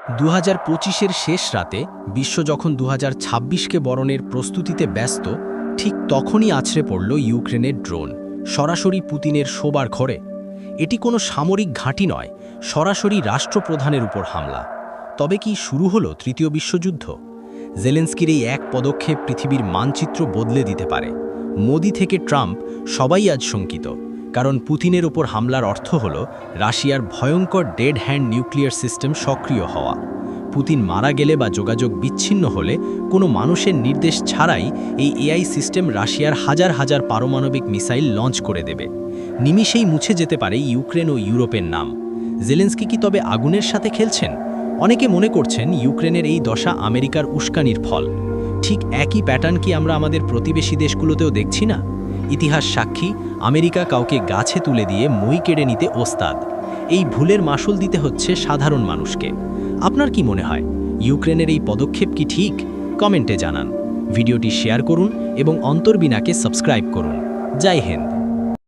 2025-এর শেষ রাতে বিশ্ব যখন 2026কে বরণের প্রস্তুতিতে ব্যস্ত, ঠিক তখনই আছড়ে পড়ল ইউক্রেনের ড্রোন, সরাসরি পুতিনের শোবার ঘরে। এটি কোনো সামরিক ঘাঁটি নয়, সরাসরি রাষ্ট্রপ্রধানের উপর হামলা। তবে কি শুরু হলো তৃতীয় বিশ্বযুদ্ধ? জেলেন্সকির এই এক পদক্ষেপ পৃথিবীর মানচিত্র বদলে দিতে পারে। মোদি থেকে ট্রাম্প সবাই আজ শঙ্কিত, কারণ পুতিনের ওপর হামলার অর্থ হল রাশিয়ার ভয়ঙ্কর ডেড হ্যান্ড নিউক্লিয়ার সিস্টেম সক্রিয় হওয়া। পুতিন মারা গেলে বা যোগাযোগ বিচ্ছিন্ন হলে কোনো মানুষের নির্দেশ ছাড়াই এই এআই সিস্টেম রাশিয়ার হাজার হাজার পারমাণবিক মিসাইল লঞ্চ করে দেবে। নিমিষেই মুছে যেতে পারে ইউক্রেন ও ইউরোপের নাম। জেলেন্সকি কি তবে আগুনের সাথে খেলছেন? অনেকে মনে করছেন ইউক্রেনের এই দশা আমেরিকার উস্কানির ফল। ঠিক একই প্যাটার্ন কি আমরা আমাদের প্রতিবেশী দেশগুলোতেও দেখছি না? ইতিহাস সাক্ষী, আমেরিকা কাউকে গাছে তুলে দিয়ে মই কেড়ে নিতে ওস্তাদ। এই ভুলের মাসুল দিতে হচ্ছে সাধারণ মানুষকে। আপনার কি মনে হয়, ইউক্রেনের এই পদক্ষেপ কি ঠিক? কমেন্টে জানান। ভিডিওটি শেয়ার করুন এবং অন্তর্বিনাকে সাবস্ক্রাইব করুন। জয় হিন্দ।